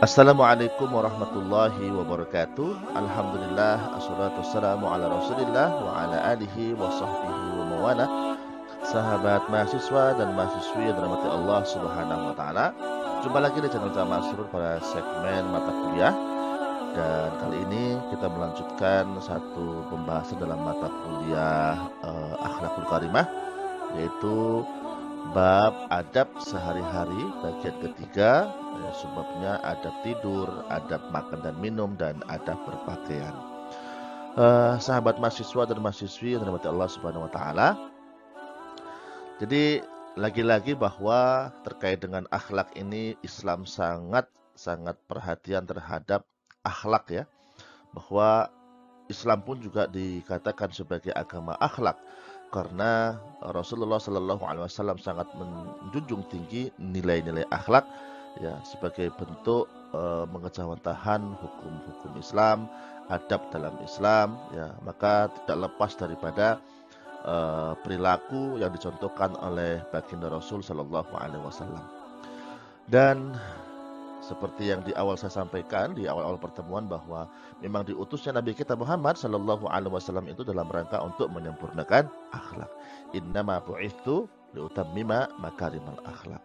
Assalamualaikum warahmatullahi wabarakatuh. Alhamdulillah, assalatu wassalamu ala rasulillah wa ala alihi wa sahbihi wa mawala. Sahabat mahasiswa dan mahasiswi yang dirahmati Allah subhanahu wa ta'ala, jumpa lagi di channel Jamaah Surur pada segmen mata kuliah. Dan kali ini kita melanjutkan satu pembahasan dalam mata kuliah Akhlakul Karimah, yaitu bab adab sehari-hari bagian ketiga. Sebabnya adab tidur, adab makan dan minum, dan adab berpakaian. Sahabat mahasiswa dan mahasiswi yang dirahmati Allah subhanahu wa ta'ala, jadi lagi-lagi bahwa terkait dengan akhlak ini Islam sangat perhatian terhadap akhlak ya, bahwa Islam pun juga dikatakan sebagai agama akhlak karena Rasulullah Shallallahu Alaihi Wasallam sangat menjunjung tinggi nilai-nilai akhlak ya, sebagai bentuk mengejawantahan hukum-hukum Islam, adab dalam Islam ya, maka tidak lepas daripada perilaku yang dicontohkan oleh baginda Rasul Shallallahu Alaihi Wasallam. Dan seperti yang di awal saya sampaikan di awal-awal pertemuan, bahwa memang diutusnya Nabi kita Muhammad Shallallahu Alaihi Wasallam itu dalam rangka untuk menyempurnakan akhlak. Innama bu'itsu liutammima makarimal akhlak.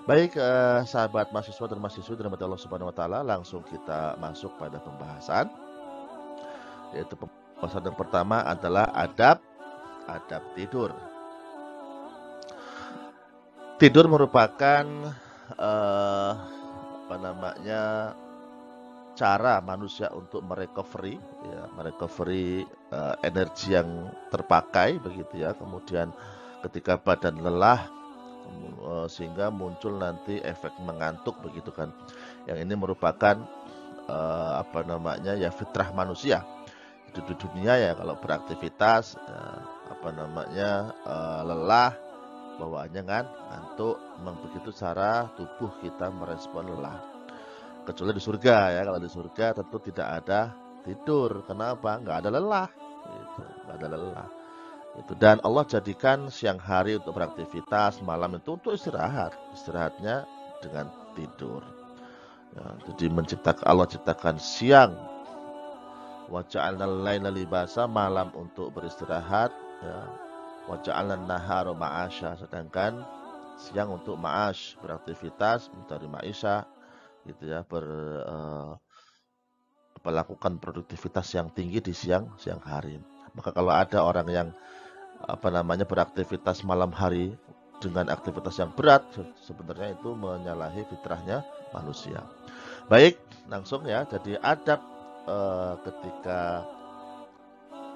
Baik, sahabat mahasiswa dan mahasiswi dirahmati Allah Subhanahu wa taala, langsung kita masuk pada pembahasan. Yaitu pembahasan yang pertama adalah adab tidur. Tidur merupakan cara manusia untuk merecovery ya, energi yang terpakai begitu ya. Kemudian ketika badan lelah, sehingga muncul nanti efek mengantuk begitu kan. Yang ini merupakan fitrah manusia di dunia ya. Kalau beraktivitas lelah, bawaannya kan ngantuk, memang begitu cara tubuh kita merespon lelah. Kecuali di surga ya, kalau di surga tentu tidak ada tidur. Kenapa? Nggak ada lelah gitu. Nggak ada lelah itu. Dan Allah jadikan siang hari untuk beraktivitas, malam itu untuk istirahatnya dengan tidur ya. Jadi Allah ciptakan siang, wa ja'alnal laila libasa, malam untuk beristirahat ya, wa ja'alnan nahara ma'asya, sedangkan siang untuk ma'ash, beraktivitas, mencari ma'isha gitu ya, melakukan produktivitas yang tinggi di siang hari. Maka kalau ada orang yang beraktivitas malam hari dengan aktivitas yang berat, sebenarnya itu menyalahi fitrahnya manusia. Baik, langsung ya. Jadi adab ketika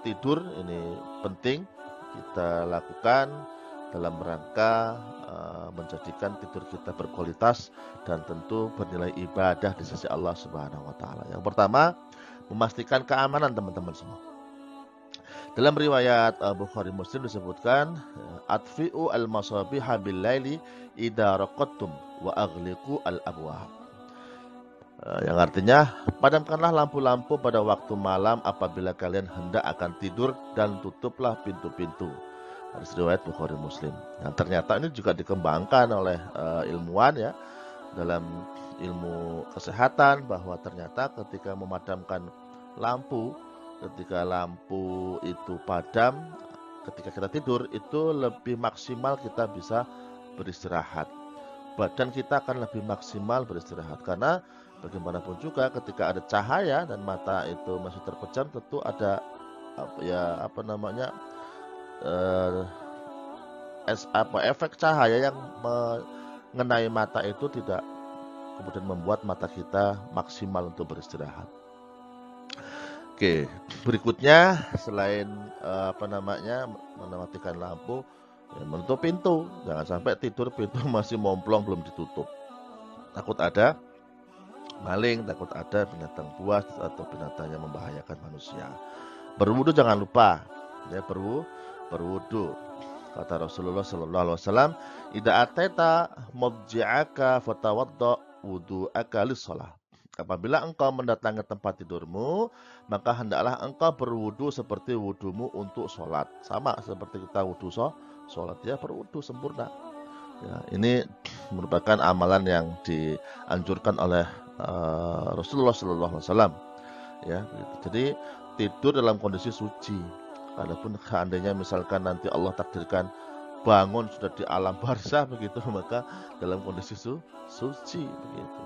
tidur ini penting kita lakukan dalam rangka menjadikan tidur kita berkualitas dan tentu bernilai ibadah di sisi Allah Subhanahu wa taala. Yang pertama, memastikan keamanan teman-teman semua. Dalam riwayat Bukhari Muslim disebutkan, atfi'u al-masabiha bil-laili idza raqadtum wa aghliqu al-abwab. Yang artinya, padamkanlah lampu-lampu pada waktu malam apabila kalian hendak akan tidur, dan tutuplah pintu-pintu. Hadis riwayat Bukhari Muslim. Nah, ternyata ini juga dikembangkan oleh ilmuwan ya, dalam ilmu kesehatan, bahwa ternyata ketika memadamkan lampu, ketika lampu itu padam, ketika kita tidur itu lebih maksimal kita bisa beristirahat. Badan kita akan lebih maksimal beristirahat, karena bagaimanapun juga ketika ada cahaya dan mata itu masih terpejam, tentu ada efek cahaya yang mengenai mata itu tidak kemudian membuat mata kita maksimal untuk beristirahat. Oke, berikutnya selain mematikan lampu, ya, menutup pintu. Jangan sampai tidur pintu masih momplong belum ditutup. Takut ada maling, takut ada binatang buas atau binatang yang membahayakan manusia. Berwudu jangan lupa, ya, berwudu. Kata Rasulullah Sallallahu Alaihi Wasallam, "Idza ataita mudji'aka fatawadda wudu'aka lis-shalah." Apabila engkau mendatangi tempat tidurmu, maka hendaklah engkau berwudu seperti wudumu untuk sholat. Sama seperti kita wudu sholat ya, berwudu sempurna. Ya, ini merupakan amalan yang dianjurkan oleh Rasulullah Sallallahu Alaihi Wasallam. Ya, begitu. Jadi tidur dalam kondisi suci. Adapun seandainya misalkan nanti Allah takdirkan bangun sudah di alam barzah begitu, maka dalam kondisi suci begitu.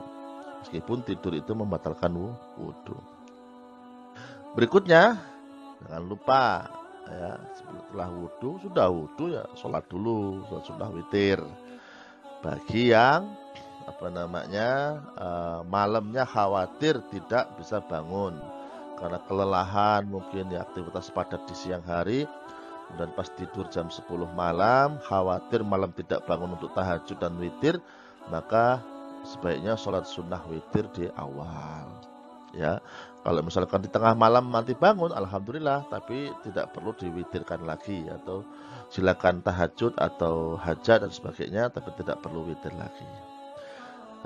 Meskipun tidur itu membatalkan wudhu. Berikutnya, jangan lupa ya, setelah wudhu ya sholat dulu, sholat sunnah witir. Bagi yang malamnya khawatir tidak bisa bangun karena kelelahan, mungkin ya aktivitas padat di siang hari, dan pas tidur jam 10 malam khawatir malam tidak bangun untuk tahajud dan witir, maka sebaiknya sholat sunnah witir di awal ya. Kalau misalkan di tengah malam nanti bangun, alhamdulillah, tapi tidak perlu diwitirkan lagi, atau silakan tahajud atau hajat dan sebagainya, tapi tidak perlu witir lagi.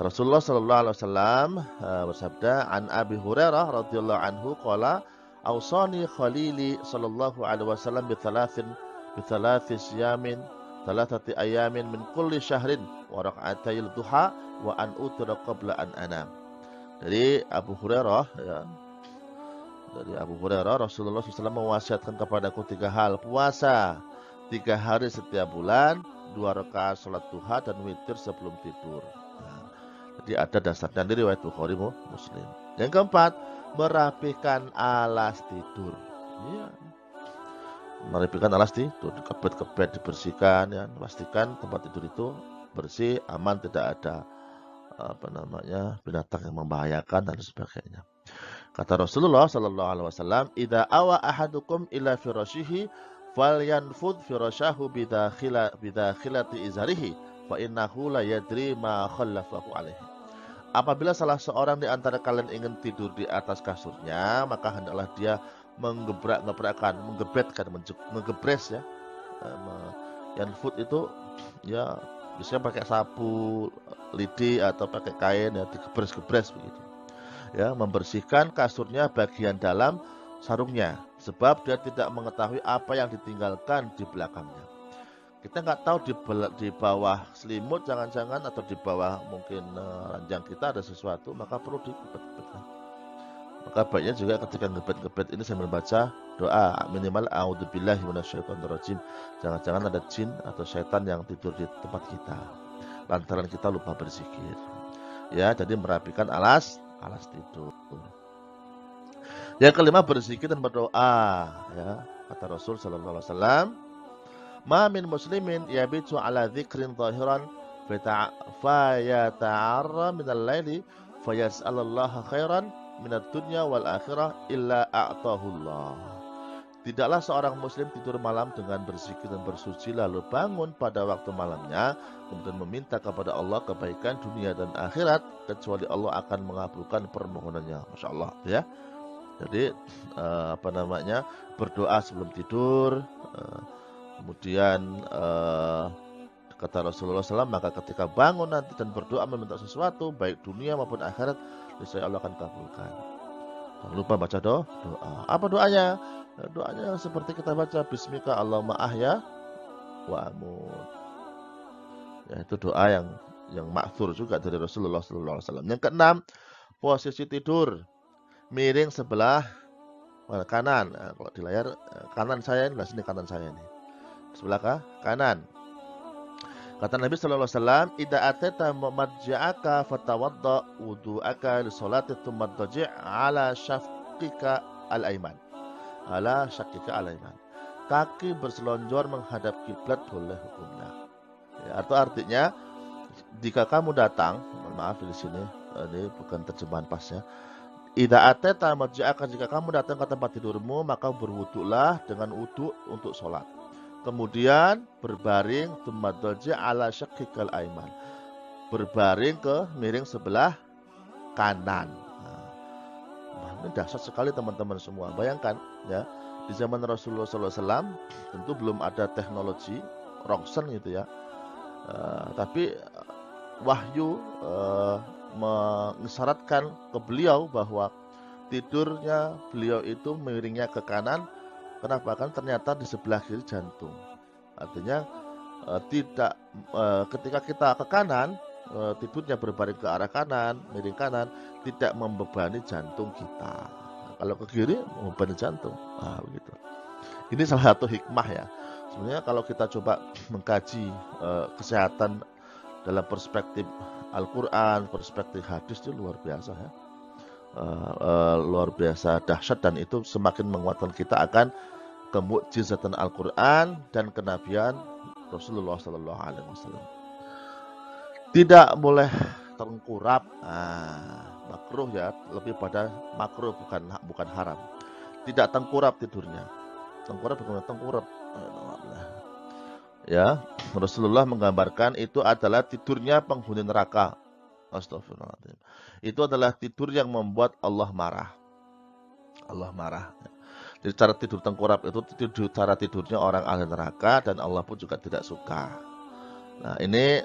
Rasulullah sallallahu alaihi wasallam bersabda, an Abi Hurairah radhiyallahu anhu qala awsani khalili sallallahu alaihi wasallam bi thalathi siyamin thalathati ayamin min kulli syahrin wa rak'atayil duha wa an utira qabla an anam. Dari Abu Hurairah ya, Rasulullah SAW mewasiatkan kepadaku 3 hal: puasa 3 hari setiap bulan, 2 rakaat salat duha, dan witir sebelum tidur. Nah, jadi ada dasarnya di riwayat Bukhari Muslim. Yang keempat, merapikan alas tidur. Ya, merapikan alas tidur, kebet-kebet dibersihkan ya, pastikan tempat tidur itu bersih, aman, tidak ada binatang yang membahayakan dan sebagainya. Kata Rasulullah sallallahu alaihi wasallam, "Idza awa ahadukum ila firashihi falyanfud firashahu bidakhilati izarihi fa innahu la yadri ma khallafahu alaihi." Apabila salah seorang di antara kalian ingin tidur di atas kasurnya, maka hendaklah dia menggebres ya. Yanfud itu ya biasanya pakai sapu lidi atau pakai kain ya, digebres-gebres begitu. Ya, membersihkan kasurnya bagian dalam sarungnya, sebab dia tidak mengetahui apa yang ditinggalkan di belakangnya. Kita nggak tahu di bawah selimut jangan-jangan, atau di bawah mungkin ranjang kita ada sesuatu, maka perlu digebet-gebetkan. Maka baiknya juga ketika ngebet-ngebet ini sambil baca doa, minimal a'udzubillahi minasyaitonirrajim. Jangan-jangan ada jin atau syaitan yang tidur di tempat kita, lantaran kita lupa berzikir. Ya, jadi merapikan alas tidur. Yang kelima, berzikir dan berdoa ya. Kata Rasul sallallahu alaihi wasallam, "Ma min muslimin yabitu ala dzikrin zahiran fa yata'arra min al-laili fa yas'alullaha khairan min ad-dunya wal akhirah illa a'tahullah." Tidaklah seorang muslim tidur malam dengan berzikir dan bersuci lalu bangun pada waktu malamnya kemudian meminta kepada Allah kebaikan dunia dan akhirat, kecuali Allah akan mengabulkan permohonannya. Masya Allah ya. Jadi berdoa sebelum tidur, kemudian kata Rasulullah SAW, maka ketika bangun nanti dan berdoa meminta sesuatu baik dunia maupun akhirat, niscaya Allah akan kabulkan. Jangan lupa baca doa. Apa doanya? Doanya seperti kita baca, Bismika Allahumma ahya wa amut. Ya, itu doa yang ma'thur juga dari Rasulullah SAW. Yang keenam, posisi tidur miring sebelah kanan. Nah, kalau di layar kanan saya ini, sini kanan saya ini. Sebelah kanan. Kata Nabi sallallahu alaihi wasallam, "Idza atata madja'aka fatawadda wudu'aka li sholati tsumma tadji' ala syaqika al-aiman." Kaki berselonjor menghadap kiblat boleh hukumnya. Ya, atau artinya, jika kamu datang, maaf di sini, ini bukan terjemahan pasnya. Idza atata madja'aka, jika kamu datang ke tempat tidurmu, maka berwudulah dengan wudu untuk sholat. Kemudian berbaring, tumaddoji ala syaqikal aiman, berbaring ke miring sebelah kanan. Nah, ini dahsyat sekali teman-teman semua. Bayangkan ya, di zaman Rasulullah SAW tentu belum ada teknologi rongsen gitu ya, tapi wahyu mengisyaratkan ke beliau bahwa tidurnya beliau itu miringnya ke kanan. Kenapa? Kan ternyata di sebelah kiri jantung. Artinya ketika kita ke kanan, tidurnya berbaring ke arah kanan, miring kanan, tidak membebani jantung kita. Nah, kalau ke kiri membebani jantung. Nah, begitu. Ini salah satu hikmah ya. Sebenarnya kalau kita coba mengkaji kesehatan dalam perspektif Al-Quran, perspektif hadis itu luar biasa ya. Luar biasa dahsyat, dan itu semakin menguatkan kita akan kemukjizatan Al-Quran dan kenabian Rasulullah Sallallahu Alaihi Wasallam. Tidak boleh tengkurap, makruh ya, lebih pada makruh, bukan haram. Tidak tengkurap tidurnya. Tengkurap bukan tengkurap. Ya, Rasulullah menggambarkan itu adalah tidurnya penghuni neraka. Astagfirullahaladzim. Itu adalah tidur yang membuat Allah marah. Allah marah. Jadi cara tidur tengkurap itu cara tidurnya orang ahli neraka, dan Allah pun juga tidak suka. Nah, ini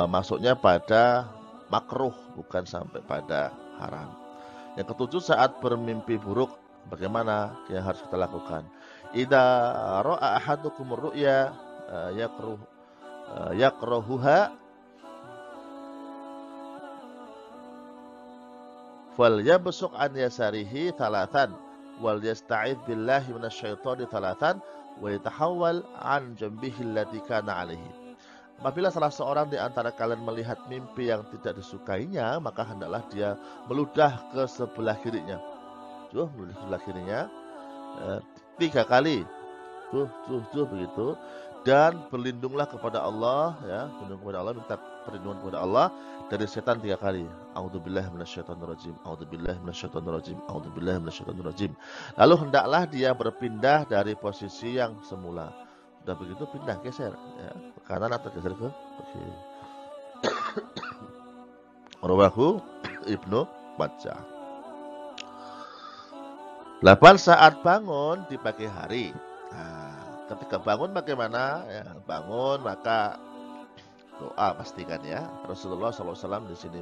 masuknya pada makruh, bukan sampai pada haram. Yang ketujuh, saat bermimpi buruk, bagaimana yang harus kita lakukan? Idza ra'a ahadukum ar-ru'ya yakrahuha falyabsuq an yasarihi thalathan wal yasta'idz billahi minasyaitani thalathan wa yatahawwal an jambihi allati kana alaihi. Apabila salah seorang di antara kalian melihat mimpi yang tidak disukainya, maka hendaklah dia meludah ke sebelah kirinya. Meludah ke sebelah kirinya 3 kali. Begitu. Dan berlindunglah kepada Allah, ya, berlindung kepada Allah, minta perlindungan kepada Allah dari setan 3 kali. A'udzubillahi minasyaitonirrajim, a'udzubillahi minasyaitonirrajim, a'udzubillahi minasyaitonirrajim. Lalu hendaklah dia berpindah dari posisi yang semula. Sudah begitu pindah, geser, ya, ke kanan atau geser ke kiri. Rawahu Ibnu Majah. 8 saat bangun di pagi hari. Nah, ketika bangun bagaimana? Ya, bangun maka doa pastikan ya. Rasulullah SAW di sini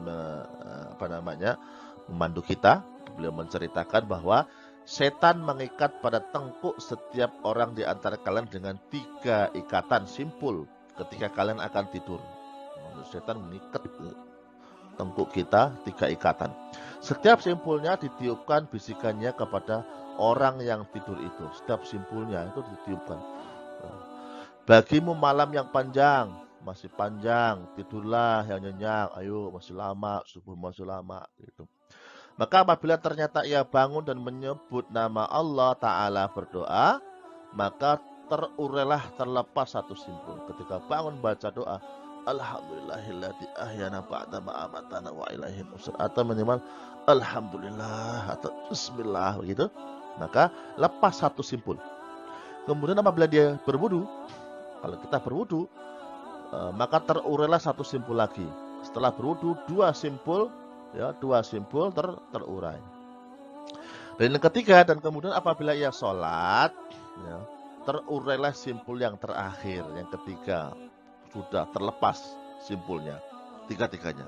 memandu kita. Beliau menceritakan bahwa setan mengikat pada tengkuk setiap orang di antara kalian dengan 3 ikatan simpul ketika kalian akan tidur. Setan mengikat tengkuk kita 3 ikatan. Setiap simpulnya ditiupkan bisikannya kepada orang yang tidur itu. Setiap simpulnya itu ditiupkan. Bagimu malam yang panjang, masih panjang, tidurlah yang nyenyak. Ayo, masih lama, subuh masih lama. Gitu. Maka apabila ternyata ia bangun dan menyebut nama Allah Ta'ala berdoa, maka terlepas 1 simpul. Ketika bangun baca doa, Alhamdulillahilladzi ahyana ba'da ma amatana wa ilaihi nusyur, atau minimal Alhamdulillah atau Bismillah begitu, maka lepas 1 simpul. Kemudian apabila dia berwudu, kalau kita berwudu, maka terurailah 1 simpul lagi. Setelah berwudu 2 simpul, ya, 2 simpul terurai. Dan yang ketiga, dan kemudian apabila ia sholat, ya, terurailah simpul yang terakhir, yang ketiga. Sudah terlepas simpulnya 3-tiganya.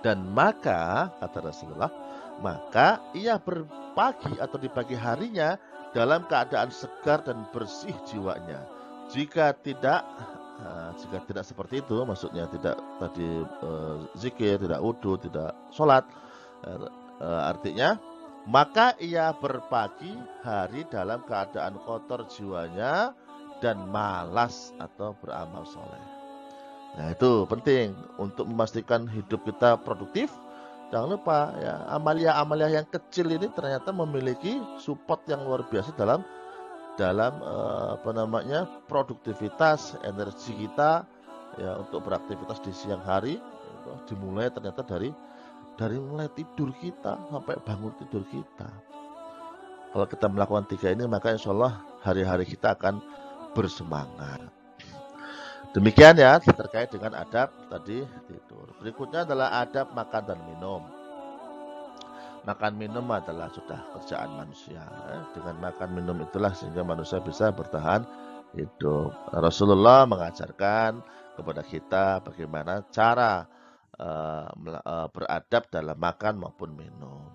Dan maka kata Rasulullah, maka ia berpagi atau di pagi harinya dalam keadaan segar dan bersih jiwanya. Jika tidak seperti itu, maksudnya tidak tadi zikir, tidak wudu, tidak sholat, artinya maka ia berpagi hari dalam keadaan kotor jiwanya dan malas atau beramal soleh. Nah, itu penting untuk memastikan hidup kita produktif. Jangan lupa ya, amalia-amalia yang kecil ini ternyata memiliki support yang luar biasa dalam produktivitas energi kita ya, untuk beraktivitas di siang hari. Dimulai ternyata dari mulai tidur kita sampai bangun tidur kita. Kalau kita melakukan 3 ini, maka insya Allah hari-hari kita akan bersemangat. Demikian ya terkait dengan adab tadi tidur. Berikutnya adalah adab makan dan minum. Makan minum adalah sudah kerjaan manusia. Dengan makan minum itulah sehingga manusia bisa bertahan hidup. Rasulullah mengajarkan kepada kita bagaimana cara beradab dalam makan maupun minum.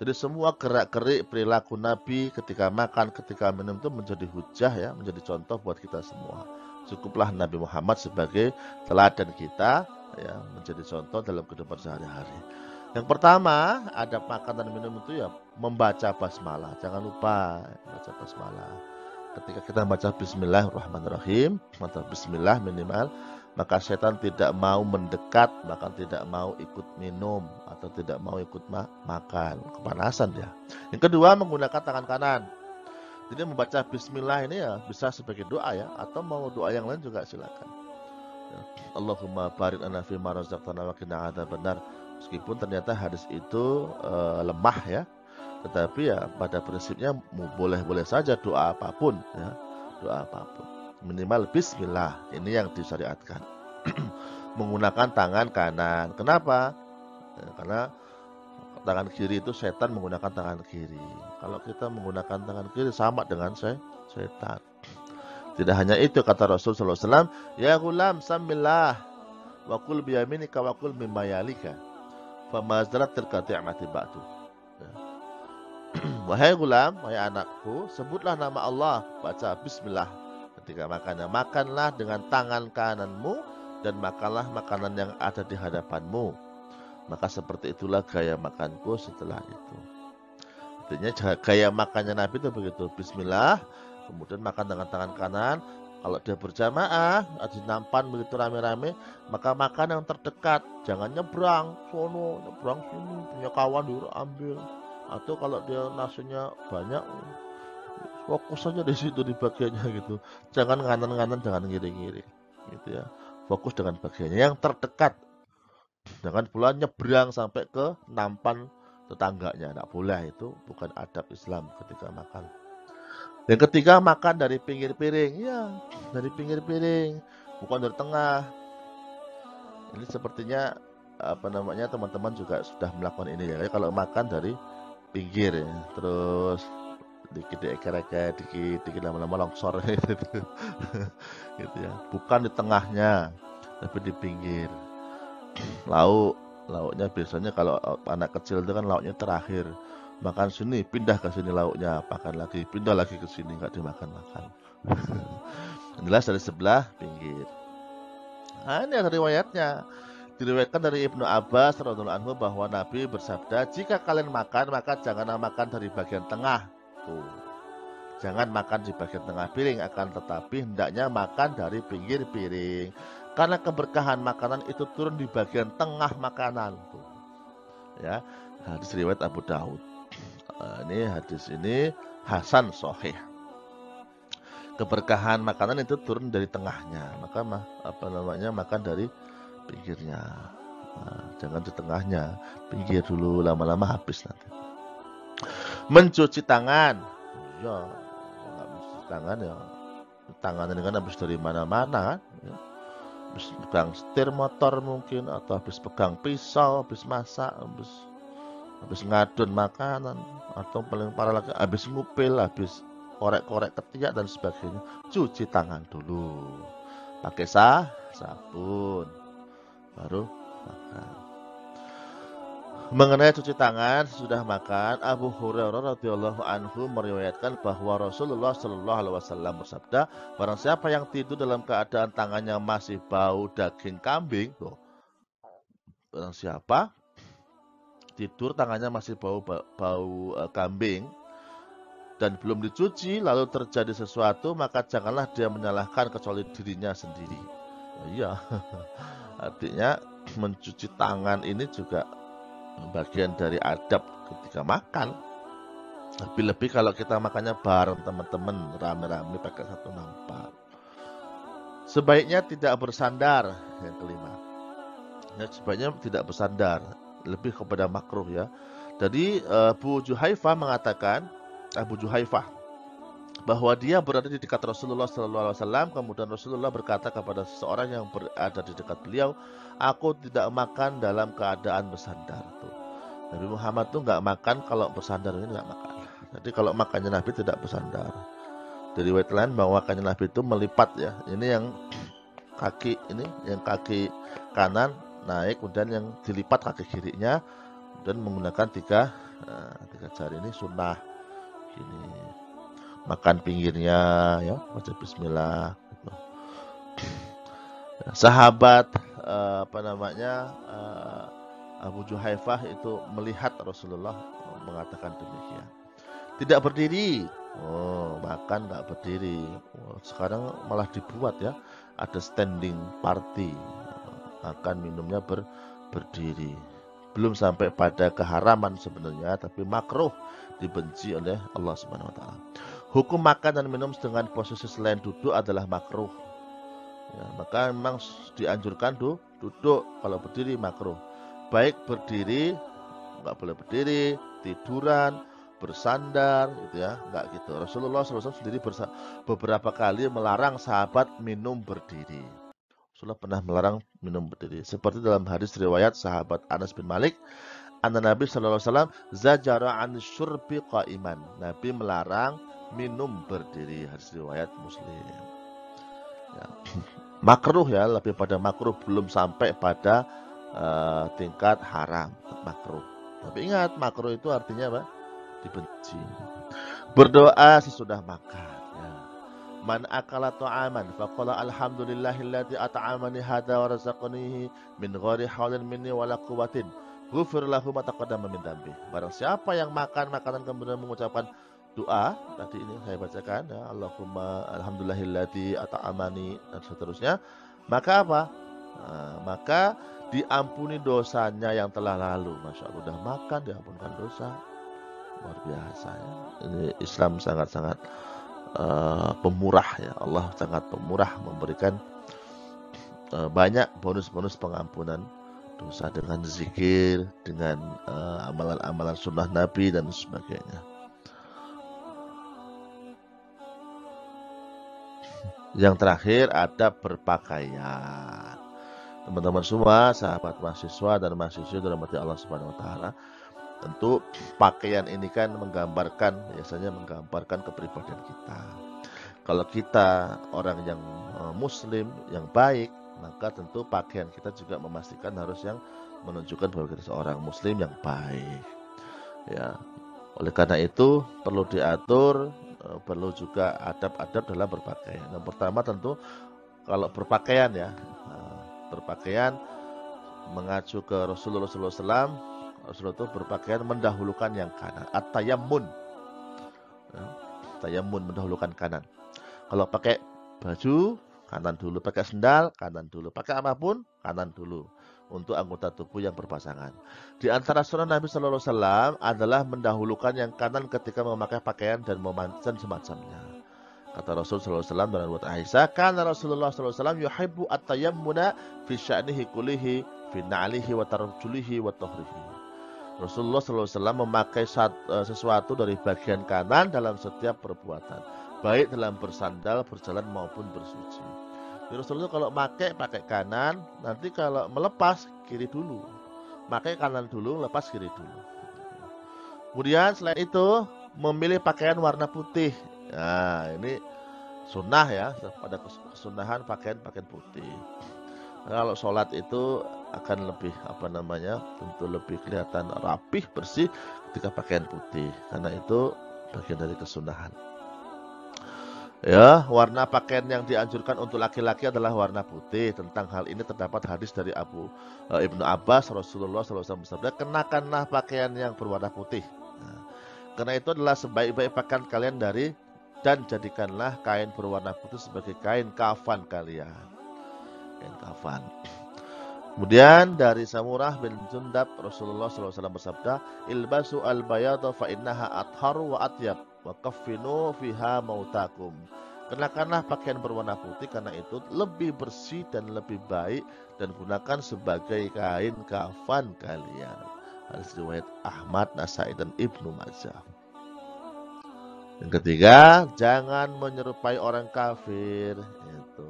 Jadi semua gerak-gerik perilaku Nabi ketika makan, ketika minum itu menjadi hujah ya, menjadi contoh buat kita semua. Cukuplah Nabi Muhammad sebagai teladan kita ya, menjadi contoh dalam kehidupan sehari-hari. Yang pertama, adab makan dan minum itu ya membaca basmalah. Jangan lupa baca basmalah. Ketika kita baca Bismillahirrahmanirrahim, atau Bismillah minimal, maka setan tidak mau mendekat, bahkan tidak mau ikut minum atau tidak mau ikut makan, kepanasan dia. Yang kedua, menggunakan tangan kanan. Jadi membaca Bismillah ini ya bisa sebagai doa ya, atau mau doa yang lain juga silakan. Ya. Allahumma barik lana fima razaqtana wa qina adzabannar. Meskipun ternyata hadis itu lemah ya, tetapi ya pada prinsipnya boleh-boleh saja doa apapun ya, doa apapun. Minimal Bismillah ini yang disyariatkan. Menggunakan tangan kanan. Kenapa? Ya, karena tangan kiri itu setan menggunakan tangan kiri. Kalau kita menggunakan tangan kiri sama dengan setan. Tidak hanya itu, kata Rasul sallallahu alaihi wasallam, ya gulam samillah wa kul biyaminika wa kul mimma yalika fama zalat tilka ni'mati ba'du. Wahai gulam, wahai anakku, sebutlah nama Allah, baca bismillah ketika makannya. Makanlah dengan tangan kananmu dan makanlah makanan yang ada di hadapanmu. Maka seperti itulah gaya makanku setelah itu. Artinya gaya makannya Nabi itu begitu, bismillah, kemudian makan dengan tangan kanan. Kalau dia berjamaah, ada nampan begitu rame-rame, maka makan yang terdekat. Jangan nyebrang sono, nyebrang sini, punya kawan dulu ambil. Atau kalau dia nasinya banyak, fokus saja di situ di bagiannya gitu. Jangan kanan-kanan, jangan ngiri-ngiri, gitu ya. Fokus dengan bagiannya yang terdekat. Jangan pula nyebrang sampai ke nampan tetangganya, tidak boleh, itu bukan adab Islam ketika makan. Yang ketiga, makan dari pinggir piring. Ya, dari pinggir piring, bukan dari tengah. Ini sepertinya teman-teman juga sudah melakukan ini ya. Kalau makan dari pinggir ya, terus dikit eker-eker, dikit lama-lama longsor gitu. Gitu ya. Bukan di tengahnya, tapi di pinggir. Lauknya biasanya kalau anak kecil itu kan lauknya terakhir. Makan sini, pindah ke sini lauknya, makan lagi, pindah lagi ke sini, nggak dimakan-makan. Jelas dari sebelah pinggir. Nah, ini ada riwayatnya. Diriwayatkan dari Ibnu Abbas radhiyallahu anhu bahwa Nabi bersabda, jika kalian makan, maka janganlah makan dari bagian tengah. Tuh. Jangan makan di bagian tengah piring, akan tetapi hendaknya makan dari pinggir piring. Karena keberkahan makanan itu turun di bagian tengah makanan. Tuh. Ya, hadis riwayat Abu Daud. Ini hadis ini hasan sahih. Keberkahan makanan itu turun dari tengahnya, maka makan dari pinggirnya. Nah, jangan di tengahnya, pinggir dulu, lama-lama habis nanti. Mencuci tangan, ya nggak mencuci tangan ya, tangan ini kan habis dari mana-mana, ya. Habis pegang setir motor mungkin, atau habis pegang pisau, habis masak, habis ngadon makanan, atau paling parah lagi habis ngupil, habis korek-korek ketiak dan sebagainya. Cuci tangan dulu, pakai sabun, baru makan. Mengenai cuci tangan sudah makan, Abu Hurairah radhiyallahu anhu meriwayatkan bahwa Rasulullah shallallahu alaihi wasallam bersabda, barang siapa yang tidur dalam keadaan tangannya masih bau daging kambing, barang siapa tidur tangannya masih bau kambing dan belum dicuci lalu terjadi sesuatu, maka janganlah dia menyalahkan kecuali dirinya sendiri. Iya, artinya mencuci tangan ini juga bagian dari adab ketika makan. Lebih-lebih kalau kita makannya bareng teman-teman, rame-rame pakai satu nampan. Sebaiknya tidak bersandar. Yang kelima, sebaiknya tidak bersandar, lebih kepada makruh ya. Jadi Abu Juhaifah mengatakan, bahwa dia berada di dekat Rasulullah SAW. Kemudian Rasulullah berkata kepada seseorang yang berada di dekat beliau, aku tidak makan dalam keadaan bersandar. Tuh. Nabi Muhammad tuh nggak makan kalau bersandar, ini nggak makan. Jadi kalau makannya Nabi tidak bersandar. Dari riwayat lain bahwa makannya Nabi itu melipat ya. Ini yang kaki kanan naik, kemudian yang dilipat kaki kirinya, dan menggunakan tiga jari. Ini sunnah. Gini. Makan pinggirnya ya, baca bismillah gitu. Sahabat Abu Juhaifah itu melihat Rasulullah mengatakan demikian. Tidak berdiri. Oh, makan nggak berdiri. Oh, sekarang malah dibuat ya, ada standing party. Makan minumnya berdiri. Belum sampai pada keharaman sebenarnya, tapi makruh, dibenci oleh Allah Subhanahu wa taala. Hukum makan dan minum dengan posisi selain duduk adalah makruh. Ya, maka memang dianjurkan duduk, kalau berdiri makruh. Baik berdiri, nggak boleh berdiri, tiduran, bersandar, gitu ya, nggak gitu. Rasulullah SAW sendiri beberapa kali melarang sahabat minum berdiri. Rasulullah pernah melarang minum berdiri. Seperti dalam hadis riwayat sahabat Anas bin Malik, anna Nabi SAW zajara an syurbi qa'iman. Nabi melarang minum berdiri. Hadis riwayat Muslim. Ya. Makruh ya, lebih pada makruh, belum sampai pada tingkat haram, makruh. Tapi ingat, makruh itu artinya apa? Dibenci. Berdoa sesudah makan. Ya. Man akala ta'aman faqala alhamdulillahilladzi at'amani hadza wa razaqanihi min ghairi haulin minni wala quwwatin. Ghufir lahu ma taqaddama min dzambi. Barang siapa yang makan makanan kemudian mengucapkan doa tadi ini saya bacakan ya, Allahumma alhamdulillahilladzi at'amani dan seterusnya, maka apa? Maka diampuni dosanya yang telah lalu. Masya Allah, udah makan diampunkan dosa. Luar biasa ya. Ini Islam sangat-sangat pemurah ya. Allah sangat pemurah, memberikan banyak bonus-bonus pengampunan dosa dengan zikir, dengan amalan-amalan sunnah Nabi dan sebagainya. Yang terakhir ada berpakaian. Teman-teman semua, sahabat mahasiswa dan mahasiswa dirahmati Allah Subhanahu wa taala, tentu pakaian ini kan biasanya menggambarkan kepribadian kita. Kalau kita orang yang muslim, yang baik, maka tentu pakaian kita juga memastikan harus yang menunjukkan bahwa kita seorang muslim yang baik. Ya. Oleh karena itu perlu diatur, perlu juga adab-adab dalam berpakaian. Yang pertama tentu kalau berpakaian ya, berpakaian mengacu ke Rasulullah SAW. Rasulullah itu berpakaian mendahulukan yang kanan, at-tayammun. Tayammun, mendahulukan kanan. Kalau pakai baju, kanan dulu. Pakai sendal, kanan dulu. Pakai apapun, kanan dulu. Untuk anggota tubuh yang berpasangan. Di antara sunnah Nabi SAW adalah mendahulukan yang kanan ketika memakai pakaian dan memancan semacamnya. Kata Rasulullah SAW dalam riwayat Aisyah, karena Rasulullah SAW yuhibbu at-tayammuna fi sya'nihi kullihi fi na'lihi wa tarjulihi wa tahrihi. Rasulullah SAW memakai sesuatu dari bagian kanan dalam setiap perbuatan, baik dalam bersandal, berjalan maupun bersuci. Rasulullah kalau pakai kanan, nanti kalau melepas kiri dulu. Pakai kanan dulu, lepas kiri dulu. Kemudian selain itu memilih pakaian warna putih. Nah, ini sunnah ya, pada kesunahan pakaian putih. Kalau sholat itu akan lebih tentu lebih kelihatan rapih, bersih ketika pakaian putih, karena itu bagian dari kesunahan. Ya, warna pakaian yang dianjurkan untuk laki-laki adalah warna putih. Tentang hal ini terdapat hadis dari Ibnu Abbas, Rasulullah SAW bersabda, kenakanlah pakaian yang berwarna putih. Nah, karena itu adalah sebaik-baik pakaian kalian dan jadikanlah kain berwarna putih sebagai kain kafan kalian. Kain kafan. Kemudian dari Samurah bin Jundab, Rasulullah SAW bersabda, ilbasu al-bayada fa innaha atharu wa atyab wa kaffinu fiha mautakum. Kenakanlah pakaian berwarna putih karena itu lebih bersih dan lebih baik, dan gunakan sebagai kain kafan kalian. Hadis riwayat Ahmad, Nasai dan Ibnu Majah. Yang ketiga, jangan menyerupai orang kafir. Itu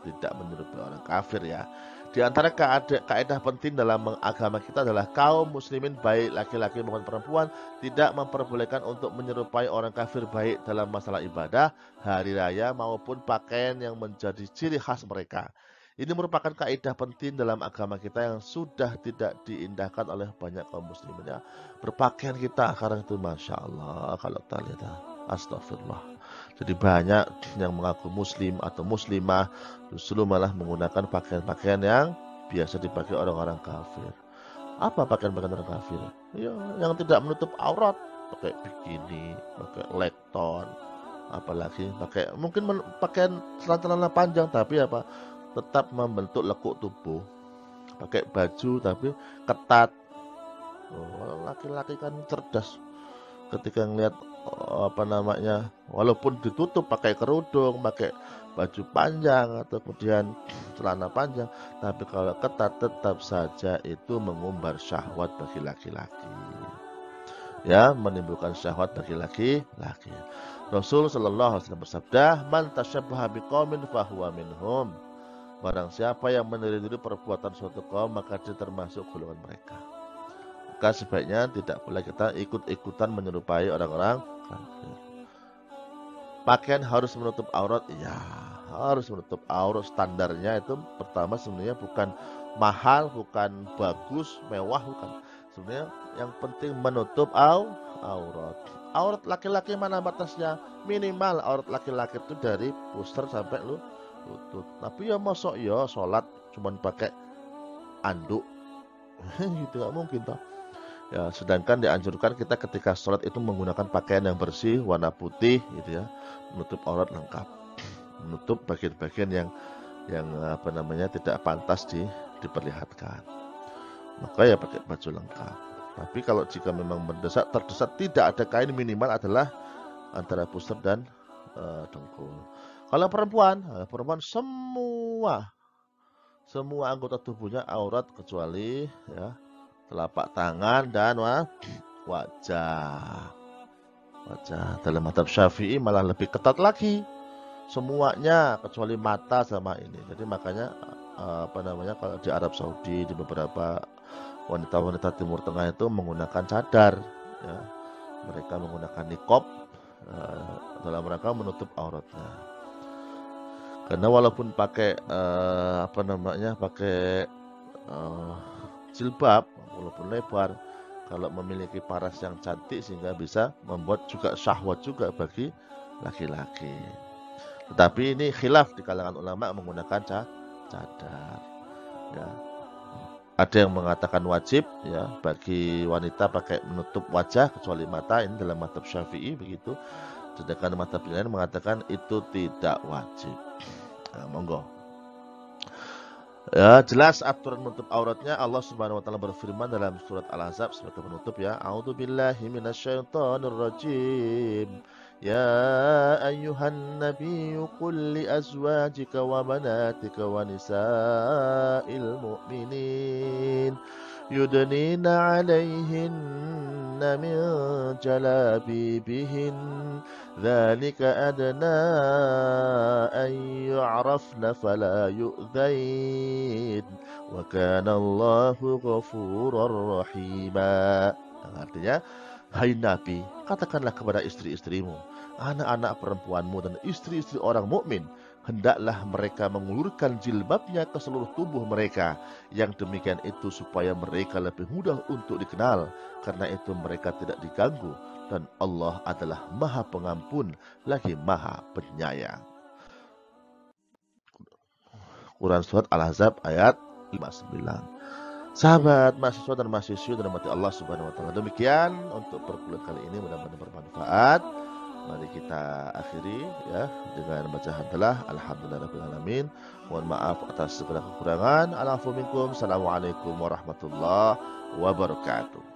tidak menyerupai orang kafir ya. Di antara kaidah penting dalam agama kita adalah kaum muslimin baik laki-laki maupun perempuan tidak memperbolehkan untuk menyerupai orang kafir baik dalam masalah ibadah, hari raya maupun pakaian yang menjadi ciri khas mereka. Ini merupakan kaidah penting dalam agama kita yang sudah tidak diindahkan oleh banyak kaum muslimin ya. Berpakaian kita sekarang itu Masya Allah, kalau kita lihat ya, astagfirullah, Jadi banyak yang mengaku muslim atau muslimah justru malah menggunakan pakaian-pakaian yang biasa dipakai orang-orang kafir. Apa pakaian-pakaian orang kafir? Ya, yang tidak menutup aurat, pakai bikini, pakai lekton, apalagi pakai mungkin pakaian celana panjang tapi apa? Tetap membentuk lekuk tubuh. Pakai baju tapi ketat. Oh, laki-laki kan cerdas. Ketika ngelihat walaupun ditutup pakai kerudung, pakai baju panjang atau kemudian celana panjang, tapi kalau ketat tetap saja itu mengumbar syahwat bagi laki-laki. Ya, menimbulkan syahwat bagi laki-laki. Rasul sallallahu alaihi wasallam bersabda, "Man tasyabbaha biqaumin fahuwa minhum." Barang siapa yang meniru perbuatan suatu kaum, maka dia termasuk golongan mereka. Maka sebaiknya tidak boleh kita ikut-ikutan menyerupai orang-orang kafir. Pakaian harus menutup aurat, ya harus menutup aurat. Standarnya itu pertama sebenarnya bukan mahal, bukan bagus, mewah, bukan. Sebenarnya yang penting menutup aurat. Aurat laki-laki mana batasnya? Minimal aurat laki-laki itu dari pusar sampai lutut. Tapi ya mosok ya sholat cuman pakai anduk, gitu nggak mungkin toh. Ya, sedangkan dianjurkan kita ketika sholat itu menggunakan pakaian yang bersih, warna putih, gitu ya, menutup aurat lengkap, menutup bagian-bagian yang tidak pantas diperlihatkan. Maka ya pakai baju lengkap. Tapi kalau jika memang terdesak tidak ada kain, minimal adalah antara pusar dan dengkul. Kalau perempuan semua anggota tubuhnya aurat kecuali ya telapak tangan dan wajah. Dalam mazhab Syafi'i malah lebih ketat lagi. Semuanya kecuali mata sama ini. Jadi makanya kalau di Arab Saudi, di beberapa wanita-wanita Timur Tengah itu menggunakan cadar, ya. Mereka menggunakan niqab dalam rangka menutup auratnya. Karena walaupun pakai jilbab, walaupun lebar, kalau memiliki paras yang cantik sehingga bisa membuat juga syahwat juga bagi laki-laki. Tetapi ini khilaf di kalangan ulama menggunakan cadar. Ya. Ada yang mengatakan wajib ya bagi wanita pakai menutup wajah kecuali mata, ini dalam mazhab Syafi'i begitu. Sedangkan mazhab lain mengatakan itu tidak wajib. Nah, monggo. Ya, jelas aturan menutup auratnya. Allah Subhanahu wa taala berfirman dalam surat Al-Ahzab sebagai penutup ya. A'udzubillahi minasyaitonirrajim. Ya ayyuhan nabiyyu qul li azwajika wa banatika wa nisa'il mu'minin yudnina 'alaihinna min jalabibihin dzalika adna an yu'rafna fala yu'dzain wa kana Allahu ghafurar rahima. Artinya, hai Nabi, katakanlah kepada istri-istrimu, anak-anak perempuanmu dan istri-istri orang mukmin, hendaklah mereka mengulurkan jilbabnya ke seluruh tubuh mereka. Yang demikian itu supaya mereka lebih mudah untuk dikenal, karena itu mereka tidak diganggu, dan Allah adalah Maha Pengampun lagi Maha Penyayang. Quran Surat Al-Ahzab ayat 59. Sahabat mahasiswa dan mahasiswi dan mati Allah Subhanahu wa taala. Demikian untuk perkuliahan kali ini, mudah-mudahan bermanfaat. Mari kita akhiri ya dengan baca hamdalah alhamdulillahirabbil alamin. Mohon maaf atas segala kekurangan. Assalamualaikum warahmatullahi wabarakatuh.